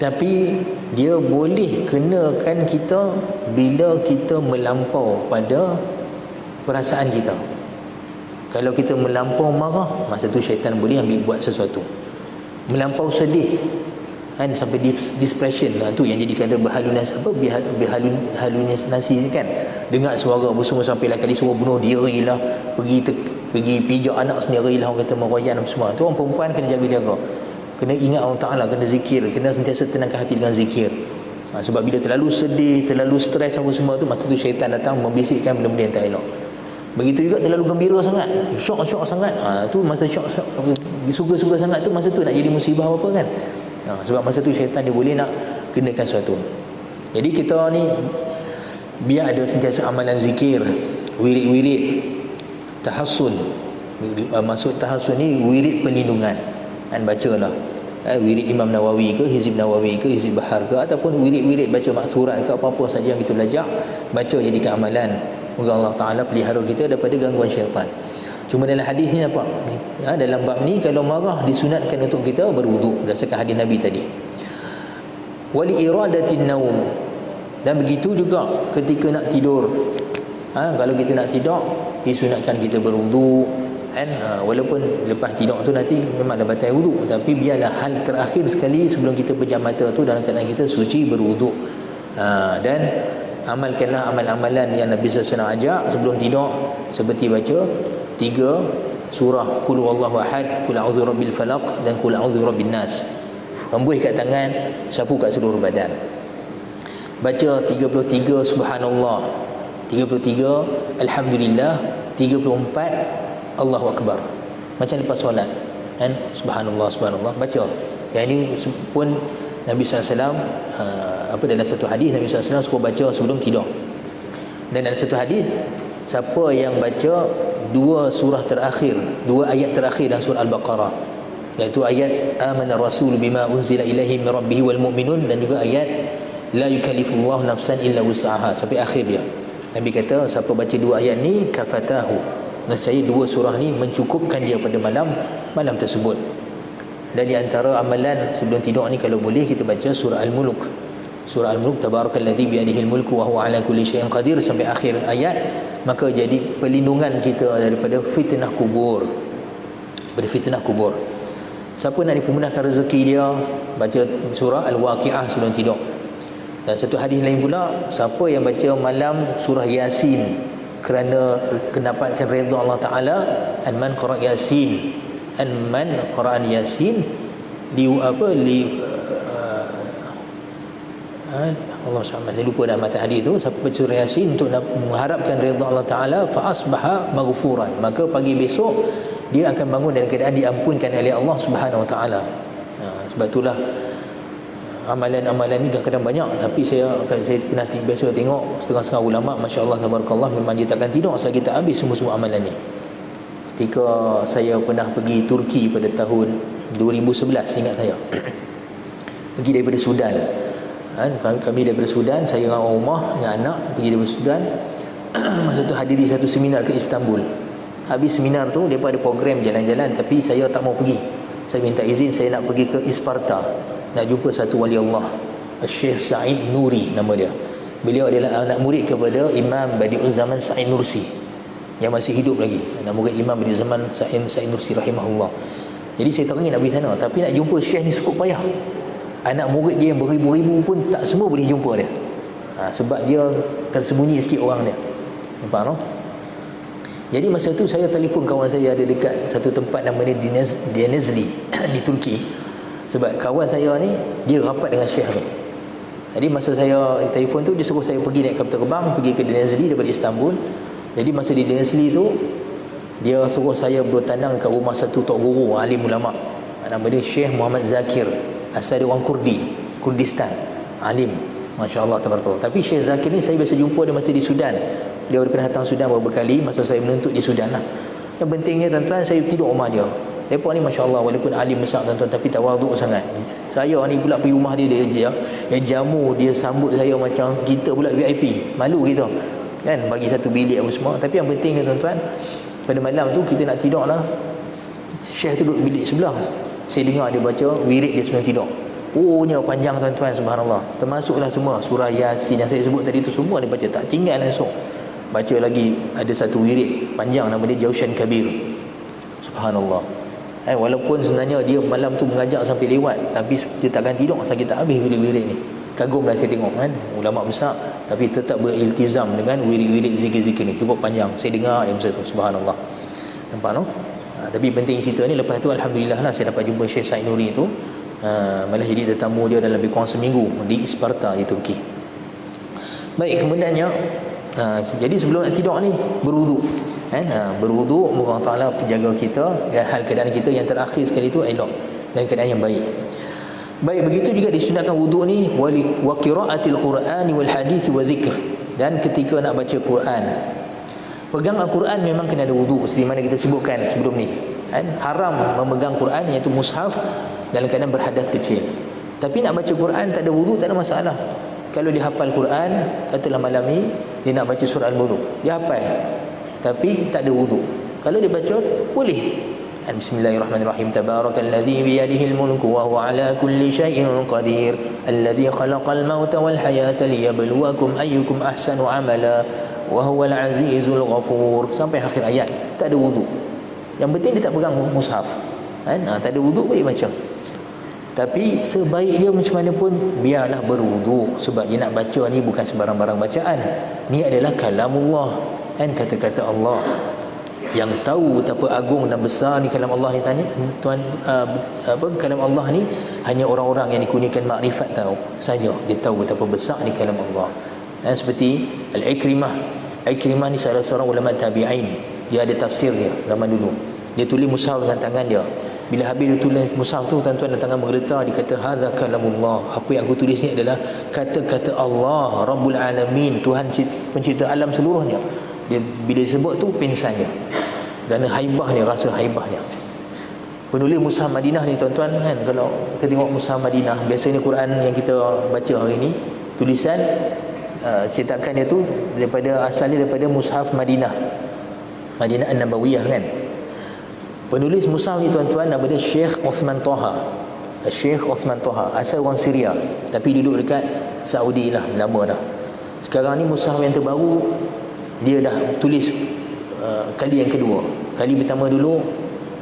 Tapi dia boleh kenakan kita bila kita melampau pada perasaan kita. Kalau kita melampau marah, masa tu syaitan boleh ambil buat sesuatu. Melampau sedih sampai depression tu yang jadi kata berhalusinasi ni kan. Dengar suara apa semua sampai lah kali suruh bunuh diri lah, pergi pijak anak sendiri lah, orang kata meroyan semua. Tu orang perempuan kena jaga-jaga. Kena ingat Allah Ta'ala, kena zikir, kena sentiasa tenangkan hati dengan zikir. Sebab bila terlalu sedih, terlalu stres apa semua tu, masa tu syaitan datang membisikkan benda-benda yang tak elok. Begitu juga terlalu gembira sangat, syok sangat, tu masa syok suka-suka sangat tu, masa tu nak jadi musibah apa kan. Sebab masa tu syaitan dia boleh nak kenakan sesuatu. Jadi kita ni biar ada sentiasa amalan zikir, wirid-wirid, tahassun, Maksud tahassun ni wirid perlindungan. Kan bacalah wirid Imam Nawawi ke, Hizib Nawawi ke, Hizib Bahar ke, ataupun wirid-wirid baca maksurat ke, apa-apa saja yang kita belajar, baca jadikan amalan. Moga Allah Ta'ala pelihara kita daripada gangguan syaitan. Cuma dalam hadis ni apa? Dalam bab ni kalau marah disunatkan untuk kita berwuduk berdasarkan hadis Nabi tadi. Wali iradatin naum, dan begitu juga ketika nak tidur. Kalau kita nak tidur disunatkan kita berwuduk. Walaupun lepas tidur tu nanti memang dah batal wuduk, tapi biarlah hal terakhir sekali sebelum kita pejam mata tu dalam keadaan kita suci berwuduk. Dan amalkanlah amal-amalan yang Nabi SAW ajak sebelum tidur, seperti baca 3 surah Qul huwallahu ahad, Qul a'udzu birabbil falaq, dan Qul a'udzu birabbin nas. Embuih kat tangan, sapu kat seluruh badan. Baca 33 subhanallah, 33 alhamdulillah, 34 Allahu Akbar. Macam lepas solat kan, subhanallah subhanallah baca. Yang ini pun Nabi SAW dalam satu hadis Nabi SAW suruh baca sebelum tidur. Dan dalam satu hadis, siapa yang baca 2 surah terakhir, 2 ayat terakhir dalam surah Al-Baqarah, iaitu ayat amana rasul bima unzila ilaihi min rabbih wal mu'minun, dan juga ayat la yukallifullahu nafsan illa wus'aha sampai akhir dia. Nabi kata siapa baca 2 ayat ni kafatahu, nescaya 2 surah ni mencukupkan dia pada malam tersebut. Dan di antara amalan sebelum tidur ni, kalau boleh kita baca surah Al-Mulk. Surah Al-Mulk, tabarakalladzi biyadihil mulku wa huwa ala kulli syai'in qadir, sampai akhir ayat. Maka jadi perlindungan kita daripada fitnah kubur. Daripada fitnah kubur. Siapa nak dipermudahkan rezeki dia, baca surah Al-Waqi'ah sebelum tidur. Dan satu hadis lain pula, siapa yang baca malam surah Yasin kerana mendapatkan redha Allah Ta'ala, man qara Yasin, man qara Yasin Allah SWT, saya lupa dah mata hadis tu. Siapa baca surah Yasin untuk mengharapkan redha Allah Ta'ala, fa asbaha maghfuran, maka pagi besok dia akan bangun dalam keadaan diampunkan oleh Allah Subhanahu Wa Ta'ala. Sebab itulah amalan-amalan ni kadang-kadang banyak, tapi saya pernah biasa tengok setengah-setengah ulama, masya-Allah tabarakallah, memang dia takkan tidur selagi kita habis semua amalan ni. Ketika saya pernah pergi Turki pada tahun 2011, ingat saya pergi daripada Sudan. Kami daripada Sudan, saya dengan orang rumah dengan anak pergi daripada Sudan. Masa tu hadiri satu seminar ke Istanbul. Habis seminar tu depa ada program jalan-jalan, tapi saya tak mau pergi. Saya minta izin, saya nak pergi ke Isparta, nak jumpa satu wali Allah, Syekh Sa'id Nuri nama dia. Beliau adalah anak murid kepada Imam Badi'uz Zaman Sa'id Nursi yang masih hidup lagi. Anak murid Imam Badi'uz Zaman Sa'id Nursi rahimahullah. Jadi saya tak ingin nak pergi sana, tapi nak jumpa Syekh ni cukup payah. Anak murid dia yang beribu-ribu pun tak semua boleh jumpa dia. Sebab dia tersembunyi sikit orang dia. Nampak tak? Jadi masa tu saya telefon kawan saya ada dekat satu tempat namanya Denizli di Turki. Sebab kawan saya ni dia rapat dengan Syekh ni. Jadi masa saya telefon tu, dia suruh saya pergi naik kapal terbang pergi ke Denizli daripada Istanbul. Jadi masa di Denizli tu, dia suruh saya bertandang kat rumah satu tok guru alim ulama, nama dia Syekh Muhammad Zakir, asal dia orang Kurdistan, alim, masya-Allah tabarakallah. Tapi Syekh Zakir ni saya biasa jumpa dia masa di Sudan. Dia pernah datang Sudan beberapa kali masa saya menuntut di Sudan lah. Yang pentingnya tuan-tuan, saya tidur rumah dia. Mereka ni masya-Allah walaupun alim besar tuan-tuan, tapi tawaduk sangat. Saya ni pula pergi rumah dia, dia jamu, dia sambut saya macam kita pula VIP. Malu kita kan, bagi satu bilik apa semua. Tapi yang pentingnya tuan-tuan, pada malam tu kita nak tidur lah, Syekh tu duduk bilik sebelah. Saya dengar dia baca wirid dia sebelum tidur. Punya panjang tuan-tuan, subhanallah. Termasuklah semua surah Yasin yang saya sebut tadi tu, semua dia baca, tak tinggal langsung. Baca lagi ada satu wirid panjang nama dia Jaushan Kabir. Subhanallah. Walaupun sebenarnya dia malam tu mengajak sampai lewat, tapi dia takkan tidur sampai tak habis wirid-wirid ni. Kagumlah saya tengok kan, ulama besar tapi tetap beriltizam dengan wirid-wirid zikir-zikir ni, cukup panjang. Saya dengar dia masa tu, subhanallah. Nampak no? Tapi penting cerita ni, lepas tu alhamdulillah lah saya dapat jumpa Syekh Sa'id Nuri tu. Malah jadi tetamu dia dalam lebih kurang seminggu di Isparta di Turki. Baik, kemudiannya jadi sebelum nak tidur ni berwuduk. Berwuduk, moga Allah Taala penjaga kita dan hal keadaan kita yang terakhir sekali itu elok dan keadaan yang baik. Baik, begitu juga disunatkan wuduk ni wa qiraatil Qur'ani wal hadis wa dzikr, dan ketika nak baca Quran Pegang Al-Quran memang kena ada wudu, seperti mana kita sebutkan sebelum ni kan? Haram memegang Quran iaitu mushaf dalam keadaan berhadas kecil. Tapi nak baca Quran tak ada wudu tak ada masalah. Kalau dia hafal Quran, katalah malam ni dia nak baca surah Al-Mulk, dia hafal tapi tak ada wudu, kalau dia baca boleh. Bismillahirrahmanirrahim. Tabarakalladzi biyadihil mulku wa huwa ala kulli syai'in qadir. Alladzi khalaqal mauta wal hayata liyabluwakum ayyukum ahsanu amala wa huwal azizul ghafur. Sampai akhir ayat. Tak ada wudu. Yang penting dia tak pegang mushaf. Kan? Tak ada wudu boleh baca. Tapi sebaik dia macam mana pun biarlah berwudu, sebab dia nak baca ni bukan sembarang-barang bacaan. Ni adalah kalamullah. Kan, kata-kata Allah. Yang tahu betapa agung dan besar ni kalam Allah ni tanya tuan kalam Allah ni hanya orang-orang yang dikurniakan makrifat tahu saja, dia tahu betapa besar ni kalam Allah. Seperti Al-Ikrimah ni salah seorang ulama tabi'in, dia ada tafsir dia zaman dulu, dia tulis mushaf dengan tangan dia. Bila habis dia tulis mushaf tu, tuan-tuan dan tangan bergetar, dia kata hadza kalamullah, apa yang aku tulis ni adalah kata-kata Allah Rabbul Alamin, Tuhan pencipta alam seluruhnya. Dia bila disebut tu pingsannya, dan haibahnya, rasa haibahnya. Penulis mushaf Madinah ni tuan-tuan kan, kalau kita tengok mushaf Madinah, biasanya Quran yang kita baca hari ni tulisan cetakan dia tu asalnya daripada mushaf Madinah An-Nabawiyah kan. Penulis mushaf ni tuan-tuan nama dia Syekh Uthman Taha. Syekh Uthman Taha asal orang Syria tapi duduk dekat Saudi lah, lama dah. Sekarang ni mushaf yang terbaru dia dah tulis kali yang kedua. Kali pertama dulu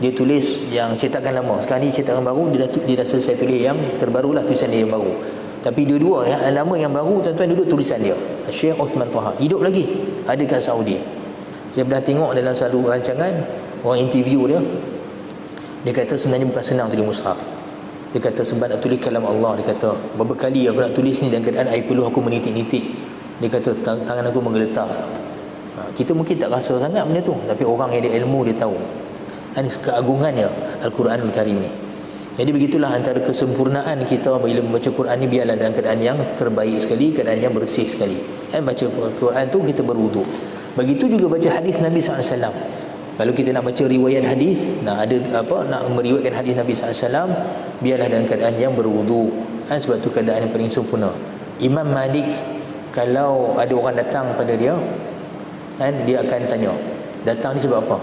dia tulis yang cetakan lama, sekarang ni cetakan baru, dia dah selesai tulis yang terbaru lah, tulisan dia yang baru. Tapi dua-dua yang lama yang baru tuan-tuan duduk tulisan dia. Syekh Uthman Taha hidup lagi, ada kat Saudi. Saya pernah tengok dalam satu rancangan, orang interview dia, dia kata sebenarnya bukan senang tulis mushaf. Dia kata sebab nak tulis kalam Allah, dia kata beberapa kali aku nak tulis ni dan keadaan air peluh aku menitik-nitik. Dia kata tangan aku menggeletar. Kita mungkin tak rasa sangat benda tu, tapi orang yang ada ilmu dia tahu. Ini keagungannya Al-Quranul Karim ni. Jadi begitulah antara kesempurnaan kita bila membaca Quran ni, biarlah dalam keadaan yang terbaik sekali, keadaan yang bersih sekali. Baca Quran tu kita berwudu. Begitu juga baca hadis Nabi SAW. Kalau kita nak baca riwayat hadis, nak meriwayatkan hadis Nabi SAW, biarlah dalam keadaan yang berwudu. Sebab tu keadaan yang paling sempurna. Imam Malik, kalau ada orang datang pada dia, dia akan tanya, datang ni sebab apa?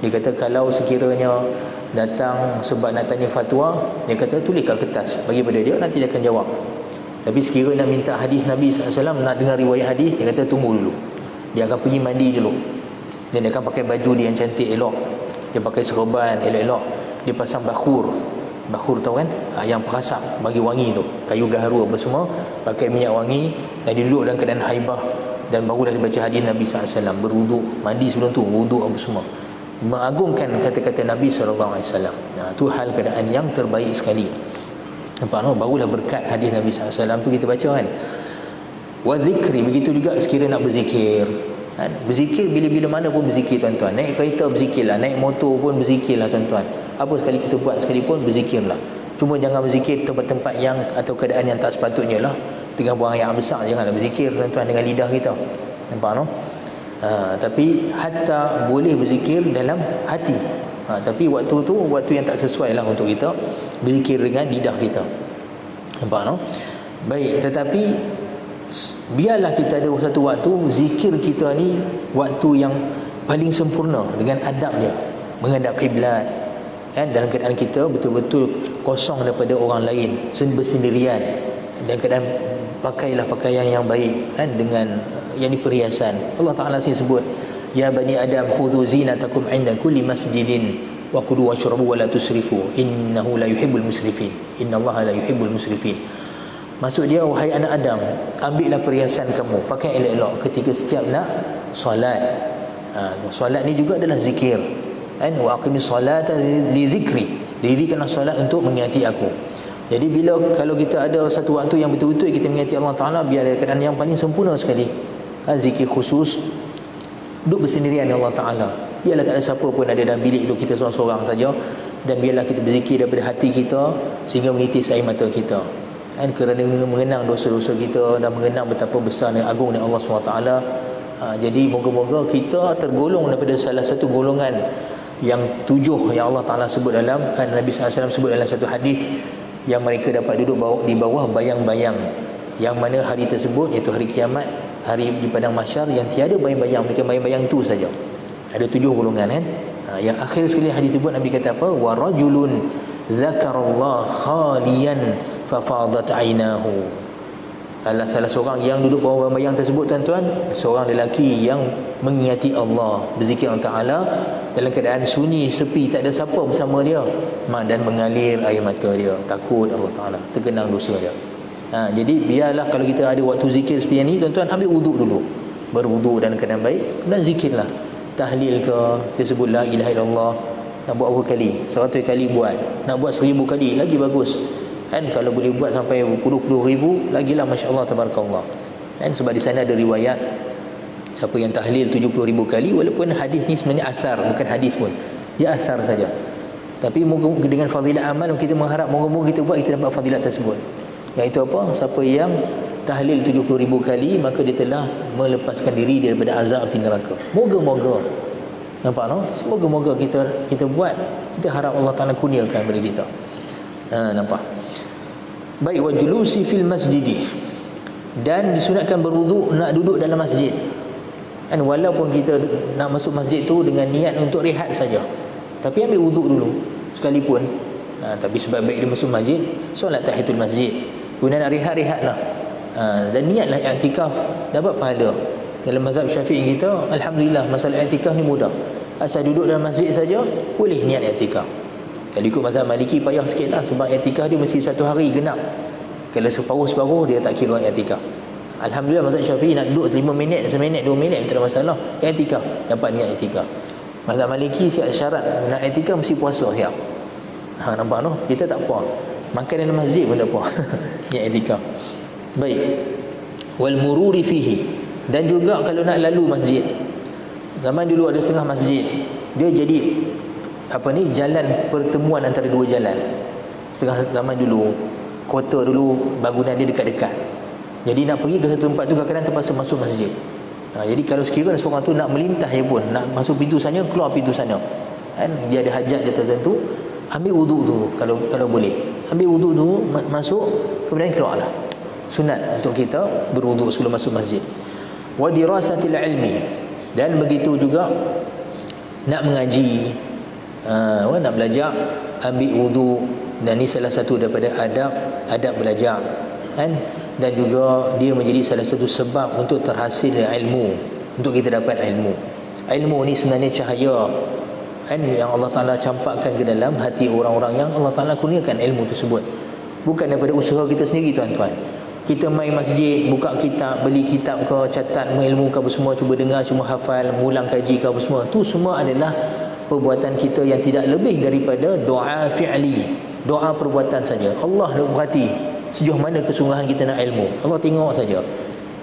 Dia kata kalau sekiranya datang sebab nak tanya fatwa, dia kata tulis kat kertas bagi pada dia, nanti dia akan jawab. Tapi sekiranya nak minta hadis Nabi SAW, nak dengar riwayat hadis, dia kata tunggu dulu. Dia akan pergi mandi dulu, dan dia akan pakai baju dia yang cantik elok, dia pakai serban elok-elok, dia pasang bakhur tahu kan, yang perasap bagi wangi tu, kayu gaharu apa semua, pakai minyak wangi, dan dia duduk dalam keadaan haibah, dan barulah dia baca hadis Nabi SAW, berwuduk, mandi sebelum tu, wuduk apa semua, mengagungkan kata-kata Nabi SAW. Tu hal keadaan yang terbaik sekali. Nampak no? Barulah berkat hadis Nabi SAW tu kita baca kan. Wa zikri, begitu juga sekiranya nak berzikir. Berzikir bila-bila mana pun berzikir tuan-tuan. Naik kereta berzikirlah, naik motor pun berzikirlah tuan-tuan. Apa sekali kita buat sekalipun berzikirlah. Cuma jangan berzikir tempat-tempat yang atau keadaan yang tak sepatutnya lah. Tengah buang air besar, janganlah berzikir tuan-tuan dengan lidah kita. Nampak no? Tapi hatta boleh berzikir dalam hati. Tapi waktu tu waktu yang tak sesuai lah untuk kita berzikir dengan lidah kita. Nampak no? Baik, tetapi biarlah kita ada satu waktu zikir kita ni waktu yang paling sempurna dengan adabnya, menghadap kiblat dalam keadaan kita betul-betul kosong daripada orang lain, bersendirian, dan keadaan pakailah pakaian yang baik dengan yang perhiasan. Allah Ta'ala sebut, ya bani Adam khudhu zinatakum inda kulli masjidin wa kulu washrabu wa la tusrifu innahu la yuhibbul musrifin, innallaha la yuhibbul musrifin. Maksud dia, wahai anak Adam, ambillah perhiasan kamu, pakai elok-elok ketika setiap nak solat. Solat ni juga adalah zikir. Wa aqimis solata li zikri, dirikanlah solat untuk mengingati aku. Jadi kalau kita ada satu waktu yang betul-betul kita mengingati Allah Ta'ala, biar ada keadaan yang paling sempurna sekali. Zikir khusus, duduk bersendirian dengan Allah Ta'ala. Biarlah tak ada siapa pun ada dalam bilik itu, kita seorang-seorang saja. Dan biarlah kita berzikir daripada hati kita sehingga menitis air mata kita. Kerana mengenang dosa-dosa kita dan mengenang betapa besar dan agungnya Allah SWT. Jadi moga-moga kita tergolong daripada salah satu golongan yang 7 yang Allah Ta'ala sebut dalam Nabi SAW sebut dalam satu hadis, yang mereka dapat duduk di bawah bayang-bayang, yang mana hari tersebut iaitu hari kiamat, hari di padang mahsyar, yang tiada bayang-bayang, mereka bayang-bayang tu saja. Ada 7 golongan kan. Yang akhir sekali hadis tersebut Nabi kata apa? Wa rajulun zakarallah khaliyan fafadat ainahu. Salah seorang yang duduk bawah bayang tersebut, tuan-tuan, seorang lelaki yang mengingati Allah, berzikir Allah Ta'ala dalam keadaan sunyi, sepi, tak ada siapa bersama dia, dan mengalir air mata dia, takut Allah Ta'ala, terkenang dosa dia. Jadi biarlah kalau kita ada waktu zikir seperti ini, tuan-tuan, ambil wuduk dulu, berwuduk dan keadaan baik, dan zikirlah. Tahlil ke, kita sebut la ilaha illallah, nak buat berapa kali? 100 kali buat, nak buat 1000 kali lagi bagus kan. Kalau boleh buat sampai puluh-puluh ribu, lagilah masya-Allah tabarakallah kan. Sebab di sana ada riwayat siapa yang tahlil 70,000 kali, walaupun hadis ni sebenarnya asar, bukan hadis pun, dia asar saja, tapi moga dengan fadilat amal kita mengharap moga-moga kita buat, kita dapat fadilat tersebut, iaitu apa? Siapa yang tahlil 70,000 kali, maka dia telah melepaskan diri daripada azab api neraka. Moga-moga, nampak no? Semoga-moga kita buat, kita harap Allah Ta'ala kurniakan kepada kita. Nampak? Baik, wa julusi fil masjidi, dan disunatkan berwuduk nak duduk dalam masjid kan. Walaupun kita nak masuk masjid tu dengan niat untuk rehat saja, tapi ambil wuduk dulu sekalipun. Tapi sebab baik dia masuk masjid, solat tahiyatul masjid, kemudian nak rehatlah, dan niatlah i'tikaf, dapat pahala. Dalam mazhab Syafi'i kita, alhamdulillah, masalah i'tikaf ni mudah, asal duduk dalam masjid saja boleh niat i'tikaf. Kalau ikut mazhab Maliki payah sikit lah, sebab i'tikaf dia mesti 1 hari genap. Kalau separuh-separuh dia tak kira i'tikaf. Alhamdulillah mazhab Syafi'i nak duduk 5 minit, 1 minit, 2 minit tak ada masalah, i'tikaf, dapat niat i'tikaf. Mazhab Maliki siap syarat nak i'tikaf mesti puasa siap. Nampak no? Kita tak apa, makan dalam masjid pun tak apa. Niat i'tikaf. Baik. Wal mururi fihi, dan juga kalau nak lalu masjid. Zaman dulu ada setengah masjid, dia jadi jalan pertemuan antara 2 jalan. Setengah zaman dulu, kota dulu bangunan dia dekat-dekat, jadi nak pergi ke satu tempat tu kadang-kadang terpaksa masuk masjid. Jadi kalau sekiranya seorang tu nak melintas je pun, nak masuk pintu sana, keluar pintu sana kan, dia ada hajat dia tertentu, ambil wuduk dulu kalau boleh. Ambil wuduk dulu, masuk, kemudian keluarlah. Sunat untuk kita berwuduk sebelum masuk masjid. Wa dirasatil ilmi, dan begitu juga nak mengaji, nak belajar, ambil wuduk, dan ini salah satu daripada adab belajar kan. Dan juga dia menjadi salah satu sebab untuk terhasilnya ilmu, untuk kita dapat ilmu. Ilmu ni sebenarnya cahaya kan, yang Allah Ta'ala campakkan ke dalam hati orang-orang yang Allah Ta'ala kurniakan ilmu tersebut. Bukan daripada usaha kita sendiri, tuan-tuan. Kita main masjid, buka kitab, beli kitab ke, catat ilmu ke apa semua, cuba dengar, cuba hafal, mengulang kaji ke apa semua, tu semua adalah perbuatan kita yang tidak lebih daripada doa fi'li, doa perbuatan saja. Allah nak berhati sejauh mana kesungguhan kita nak ilmu. Allah tengok saja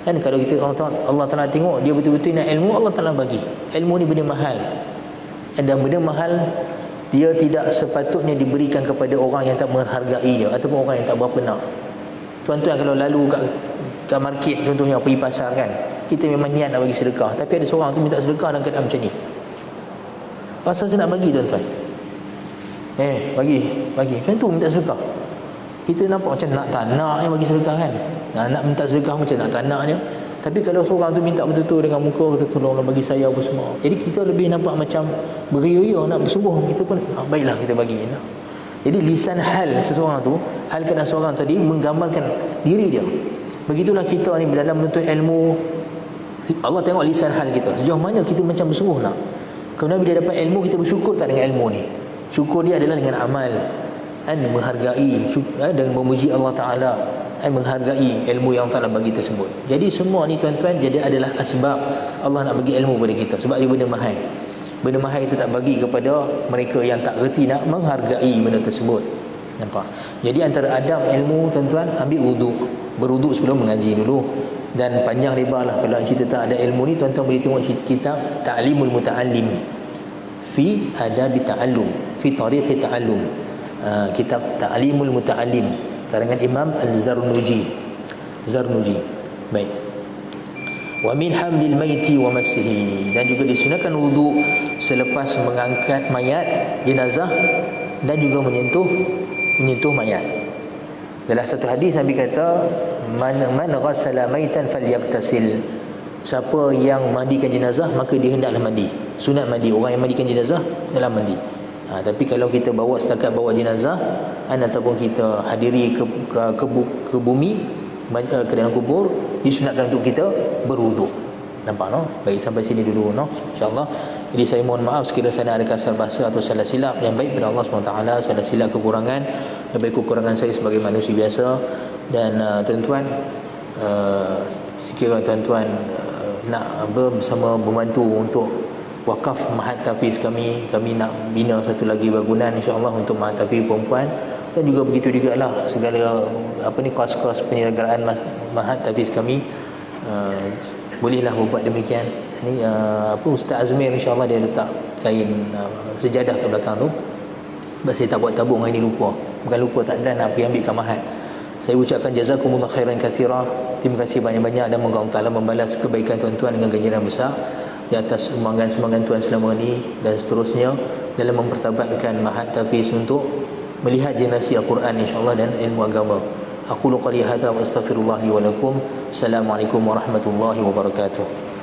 kan. Kalau kita Allah Ta'ala tengok dia betul-betul nak ilmu, Allah Ta'ala bagi. Ilmu ni benda mahal, dan benda mahal dia tidak sepatutnya diberikan kepada orang yang tak menghargainya ataupun orang yang tak berapa nak. Tuan-tuan kalau lalu kat market, contohnya pergi pasar kan, kita memang niat nak bagi sedekah, tapi ada seorang tu minta sedekah dalam keadaan macam ni, pasal saya nak bagi, tuan-tuan, bagi macam tu minta sedekah. Kita nampak macam nak tak nak yang bagi sedekah kan, nak minta sedekah macam nak tak naknya. Tapi kalau seorang tu minta betul-betul dengan muka, kata tolonglah bagi saya apa semua, jadi kita lebih nampak macam beria-ria nak bersungguh, kita pun baiklah kita bagi. Jadi lisan hal seseorang tu, hal keadaan seorang tadi menggambarkan diri dia. Begitulah kita ni dalam menuntut ilmu, Allah tengok lisan hal kita, sejauh mana kita macam bersungguh nak. Kemudian bila dapat ilmu, kita bersyukur tak dengan ilmu ni? Syukur dia adalah dengan amal dan menghargai dan memuji Allah Ta'ala dan menghargai ilmu yang Allah Ta'ala bagi tersebut. Jadi semua ni, tuan-tuan, jadi adalah asbab Allah nak bagi ilmu kepada kita, sebab dia benda mahal. Benda mahal itu tak bagi kepada mereka yang tak reti nak menghargai benda tersebut. Nampak? Jadi antara adab ilmu, tuan-tuan, ambil wuduk, berwuduk sebelum mengaji dulu. Dan panjang lebar lah kalau cerita tak ada ilmu ni, tuan-tuan boleh tengok kitab Ta'limul Muta'allim fi adabi ta'allum, fi tariqi ta'allum. Kitab Ta'limul Muta'allim karangan Imam Al-Zarnuji. Baik. Wa min hamlil maiti wa massihi, dan juga disunahkan wudu selepas mengangkat mayat jenazah dan juga menyentuh mayat. Dalam satu hadis Nabi kata, man ghassala maitan falyaktasil, siapa yang mandikan jenazah maka dia hendaklah mandi. Sunat mandi, orang yang mandikan jenazah adalah mandi. Tapi kalau kita bawa setakat bawa jenazah ataupun kita hadiri ke bumi, ke dalam kubur, disunatkan untuk kita berwuduk. Nampak no? Baik, sampai sini dulu no, insya-Allah. Jadi saya mohon maaf sekiranya saya ada kasar bahasa atau salah silap. Yang baik pada Allah SWT, salah silap kekurangan, yang baik kekurangan saya sebagai manusia biasa. Dan tuan-tuan, sekiranya tuan-tuan nak bersama membantu untuk wakaf Mahat Tahfiz kami nak bina satu lagi bangunan insya-Allah untuk Mahat Tahfiz perempuan, dan juga begitu jugalah segala kos-kos penyelenggaraan Mahat Tahfiz kami, bolehlah membuat demikian. Ni Ustaz Azmir insya-Allah dia letak kain sejadah ke belakang tu. Sebab saya tak buat tabung hari ni, lupa. Bukan lupa, tak ada nak pergi ambilkan Mahat. Saya ucapkan jazakumullah khairan katsira. Terima kasih banyak-banyak, dan moga Allah Taala membalas kebaikan tuan-tuan dengan ganjaran besar di atas sumbangan-sumbangan tuan selama ini dan seterusnya dalam mempertabatkan Mahat Tahfiz untuk melihat generasi Al-Quran insya-Allah dan ilmu agama. Aqulu qali hadza wa astaghfirullah li wa lakum. Assalamualaikum warahmatullahi wabarakatuh.